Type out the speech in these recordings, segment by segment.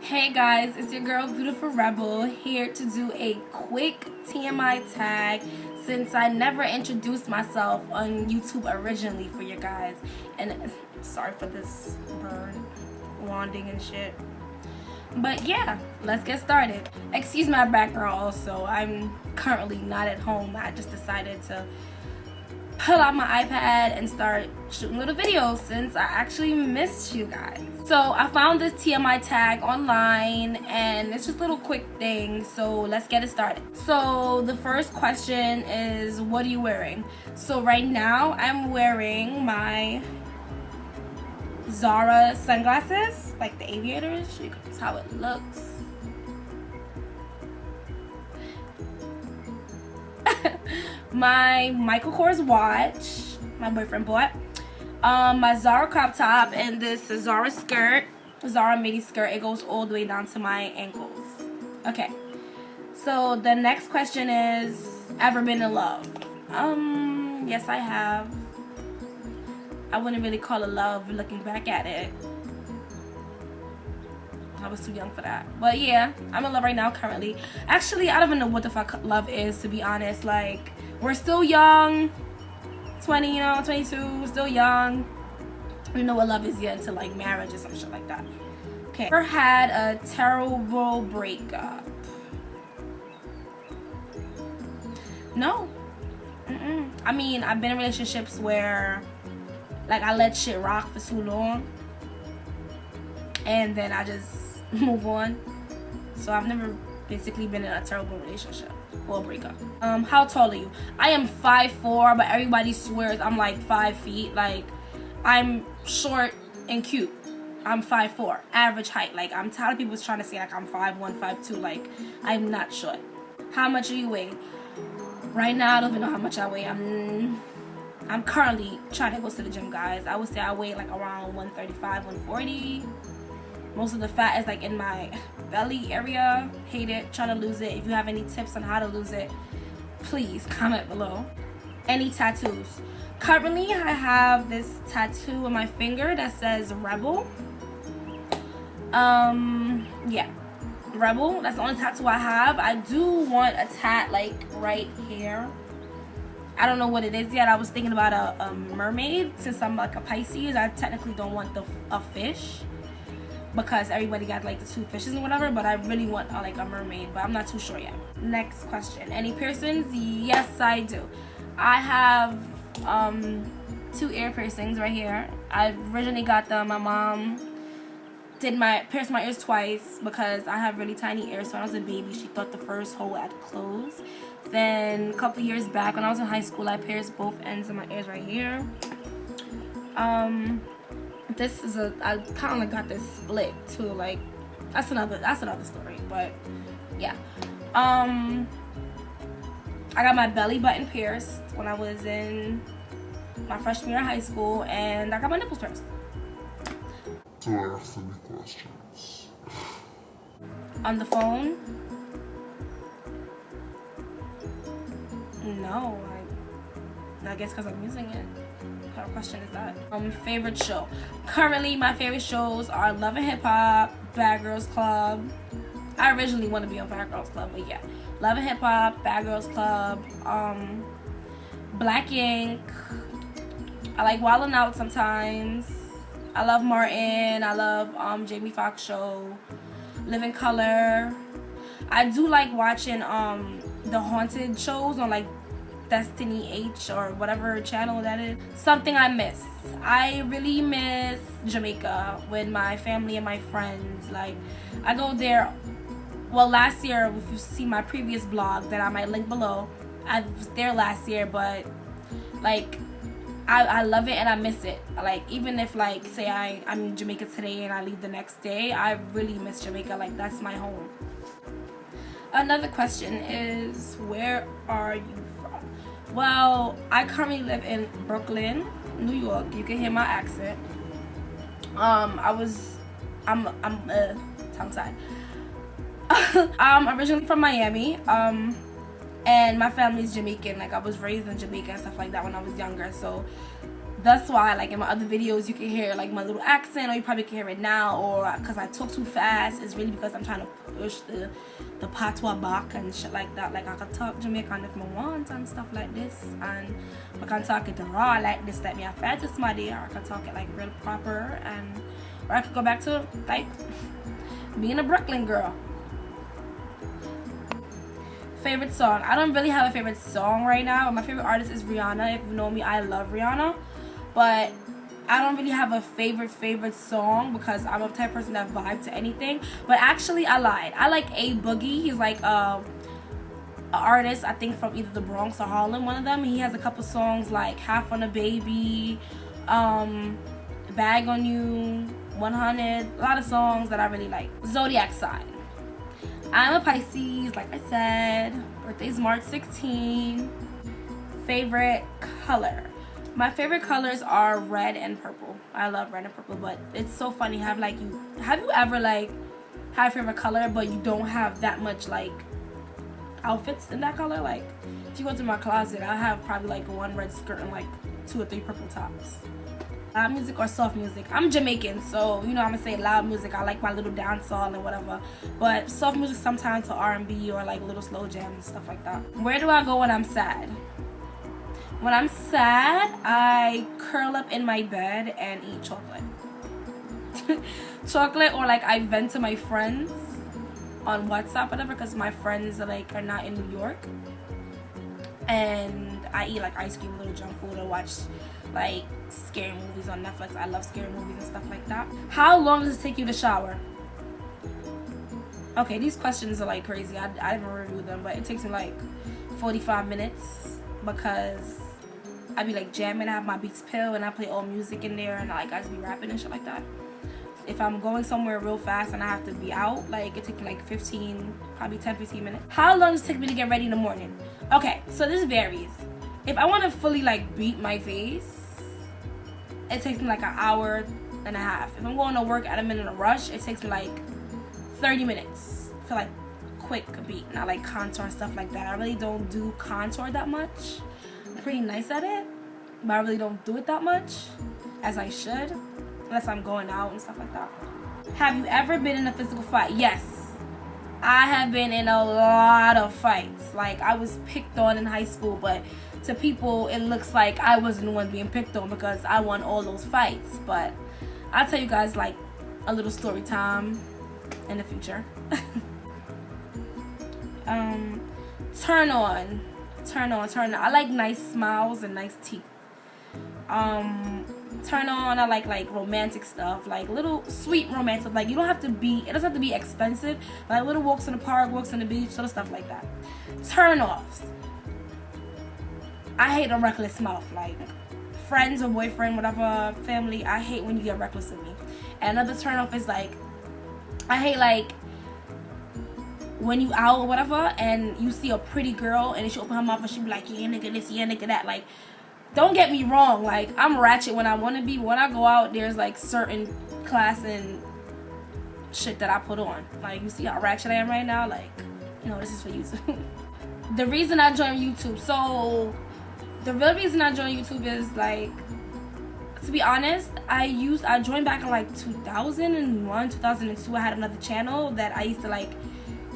Hey guys, it's your girl Beautiful Rebel here to do a quick TMI tag since I never introduced myself on YouTube originally for you guys. And sorry for this bird wanding and shit. But yeah, let's get started. Excuse my background also. I'm currently not at home. I just decided to pull out my iPad and start shooting little videos since I actually missed you guys. So I found this TMI tag online and it's just little quick things, so let's get it started. So the first question is, what are you wearing? So right now I'm wearing my Zara sunglasses, like the aviators. That's how it looks. My Michael Kors watch, my boyfriend bought. My Zara crop top and this Zara skirt, Zara midi skirt. It goes all the way down to my ankles. Okay, so the next question is, ever been in love? Yes I have. I wouldn't really call it love looking back at it. I was too young for that. But yeah, I'm in love right now currently. Actually, I don't even know what the fuck love is, to be honest. Like, we're still young. 20, 22, still young. We don't know what love is yet until like marriage or some shit like that. Okay. Ever had a terrible breakup? No. I mean, I've been in relationships where like I let shit rock for too long and then I just move on. So I've never basically been in a terrible relationship or breakup. How tall are you? I am 5'4", but everybody swears I'm like 5 feet. Like, I'm short and cute. I'm 5'4", average height. Like, I'm tired of people trying to say like I'm 5'1", 5'2". Like, I'm not short. How much do you weigh? Right now I don't even know how much I weigh. I'm currently trying to go to the gym, guys. I would say I weigh like around 135, 140. Most of the fat is like in my belly area. Hate it, trying to lose it. If you have any tips on how to lose it, please comment below. Any tattoos? Currently I have this tattoo on my finger that says Rebel. Yeah, Rebel. That's the only tattoo I have. I do want a tat like right here. I don't know what it is yet. I was thinking about a mermaid, since I'm like a Pisces. I technically don't want a fish because everybody got like the 2 fishes and whatever, but I really want like a mermaid, but I'm not too sure yet. Next question. Any piercings? Yes, I do. I have 2 ear piercings right here. I originally got them. My mom pierced my ears twice because I have really tiny ears. So when I was a baby, she thought the first hole had closed. Then a couple years back when I was in high school, I pierced both ends of my ears right here. This is I kind of got this split too. Like, that's another story. But yeah, I got my belly button pierced when I was in my freshman year of high school, and I got my nipples pierced. Do I ask any questions? On the phone? No, I guess because I'm using it. What kind of question is that? Favorite show? Currently, my favorite shows are Love and Hip Hop, Bad Girls Club. I originally want to be on Bad Girls Club, but yeah, Love and Hip Hop, Bad Girls Club, Black Ink. I like Wildin' Out sometimes. I love Martin. I love Jamie Foxx show, Living Color. I do like watching the haunted shows on like Destiny H or whatever channel that is. Something I miss. I really miss Jamaica with my family and my friends. Like, I go there. Well, last year, if you see my previous blog that I might link below, I was there last year, but like I love it and I miss it. Like, even if like say I'm in Jamaica today and I leave the next day, I really miss Jamaica. Like, that's my home. Another question is, where are you from? Well, I currently live in Brooklyn, New York. You can hear my accent. I'm tongue-tied. I'm originally from Miami. And my family's Jamaican. Like, I was raised in Jamaica and stuff like that when I was younger. So That's why, like, in my other videos, you can hear, like, my little accent, or you probably can hear it now, or because I talk too fast. It's really because I'm trying to push the patois back and shit like that. Like, I can talk Jamaican if I want and stuff like this, and I can talk it raw like this, let me have fat this my day, or I can talk it, like, real proper, and, or I could go back to, like, being a Brooklyn girl. Favorite song. I don't really have a favorite song right now. My favorite artist is Rihanna. If you know me, I love Rihanna. But I don't really have a favorite song because I'm a type of person that vibe to anything. But actually, I lied. I like A Boogie. He's like an artist, I think, from either the Bronx or Harlem, one of them. He has a couple songs like Half on a Baby, Bag on You, 100. A lot of songs that I really like. Zodiac sign. I'm a Pisces, like I said. Birthday's March 16. Favorite color. My favorite colors are red and purple. I love red and purple, but it's so funny. Have you ever like have a favorite color but you don't have that much like outfits in that color? Like if you go to my closet, I have probably like one red skirt and like 2 or 3 purple tops. Loud music or soft music? I'm Jamaican, so you know I'm gonna say loud music. I like my little dancehall and whatever, but soft music sometimes to R&B or like little slow jams and stuff like that. Where do I go when I'm sad? When I'm sad, I curl up in my bed and eat chocolate. Chocolate, or like I vent to my friends on WhatsApp, whatever, because my friends are not in New York, and I eat like ice cream, little junk food, or watch like scary movies on Netflix. I love scary movies and stuff like that. How long does it take you to shower? Okay, these questions are like crazy. I didn't review them, but it takes me like 45 minutes because I be like jamming. I have my Beats pill and I play all music in there, and I just be rapping and shit like that. If I'm going somewhere real fast and I have to be out, like it takes me like probably 10-15 minutes. How long does it take me to get ready in the morning? Okay, so this varies. If I want to fully like beat my face, it takes me like an hour and a half. If I'm going to work and I'm in a rush, it takes me like 30 minutes for like quick beat, not like contour and stuff like that. I really don't do contour that much. I'm pretty nice at it, but I really don't do it that much as I should, unless I'm going out and stuff like that. Have you ever been in a physical fight? Yes, I have been in a lot of fights. Like I was picked on in high school, but to people it looks like I wasn't the one being picked on because I won all those fights. But I'll tell you guys like a little story time in the future. Turn on. I like nice smiles and nice teeth. Turn on, I like romantic stuff, like little sweet romantic, like it doesn't have to be expensive, like little walks in the park, walks on the beach, sort of stuff like that. Turn offs. I hate a reckless mouth, like friends or boyfriend, whatever, family, I hate when you get reckless with me. And another turn off is like, I hate like when you out or whatever and you see a pretty girl and she open her mouth and she be like, yeah nigga this, yeah nigga that. Like, don't get me wrong, like I'm ratchet when I want to be, but when I go out there's like certain class and shit that I put on. Like you see how ratchet I am right now, like, you know, this is for you too. The reason I joined YouTube, so the real reason I joined YouTube is like, to be honest, I joined back in like 2001, 2002. I had another channel that I used to like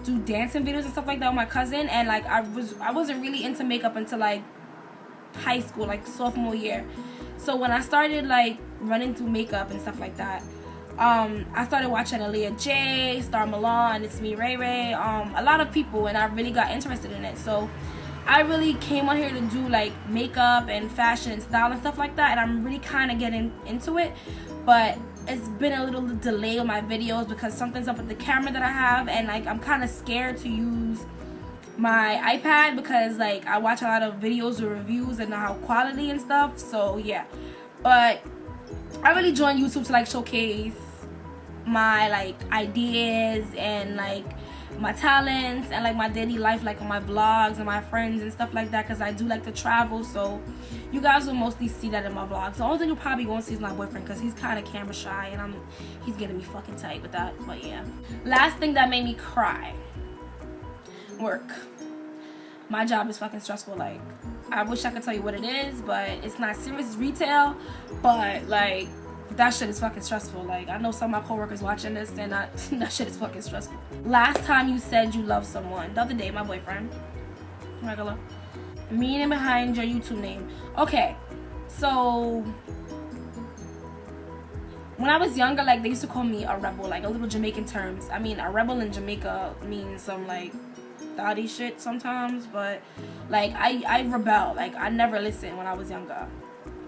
do dancing videos and stuff like that with my cousin, and like I wasn't really into makeup until like high school, like sophomore year. So when I started like running through makeup and stuff like that, I started watching Aaliyah J, Star Milan, It's Me Ray Ray, a lot of people, and I really got interested in it. So I really came on here to do like makeup and fashion and style and stuff like that, and I'm really kind of getting into it, but it's been a little delay on my videos because something's up with the camera that I have, and like I'm kind of scared to use my iPad because like I watch a lot of videos or reviews and how quality and stuff. So yeah, but I really joined YouTube to like showcase my like ideas and like my talents and like my daily life, like on my vlogs and my friends and stuff like that, because I do like to travel. So you guys will mostly see that in my vlogs. The only thing you're probably going to see is my boyfriend because he's kind of camera shy and he's getting me fucking tight with that. But yeah, last thing that made me cry, work. My job is fucking stressful. Like I wish I could tell you what it is, but it's not serious. It's retail, but like that shit is fucking stressful. Like I know some of my coworkers watching this, and that shit is fucking stressful. Last time you said you love someone? The other day, my boyfriend. Regular. Meaning behind your YouTube name. Okay, so when I was younger, like they used to call me a rebel, like a little Jamaican terms. I mean, a rebel in Jamaica means some like thotty shit sometimes, but like I rebel. Like I never listened when I was younger.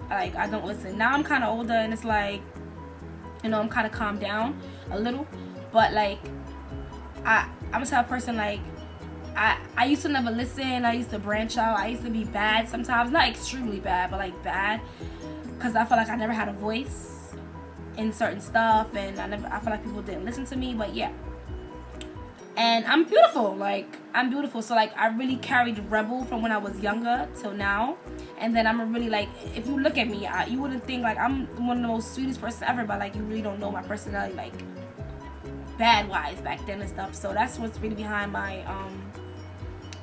Like I don't listen. Now I'm kind of older, and it's like, you know, I'm kind of calmed down a little. But like I'm a type of person like I used to never listen. I used to branch out. I used to be bad sometimes, not extremely bad, but like bad, because I felt like I never had a voice in certain stuff, and I feel like people didn't listen to me. But yeah, and I'm beautiful. Like I'm beautiful. So like I really carried rebel from when I was younger till now. And then I'm a really like, if you look at me, you wouldn't think like I'm one of the most sweetest person ever, but like you really don't know my personality like bad wise back then and stuff. So that's what's really behind my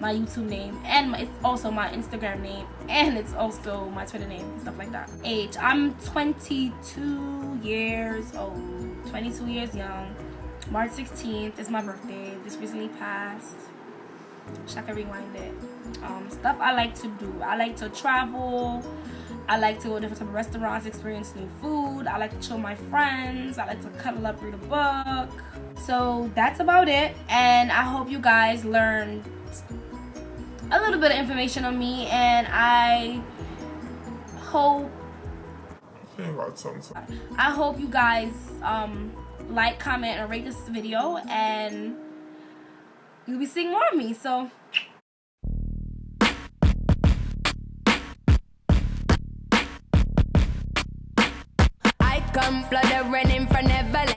my YouTube name, and it's also my Instagram name, and it's also my Twitter name and stuff like that. Age, I'm 22 years old, 22 years young. March 16th is my birthday. This recently passed. Wish I could rewind it. Stuff I like to do. I like to travel. I like to go to different type of restaurants, experience new food. I like to chill with my friends. I like to cuddle up, read a book. So that's about it. And I hope you guys learned a little bit of information on me, and I hope you guys like, comment, and rate this video, and you'll be seeing more of me. So I come fluttering in for Neverland.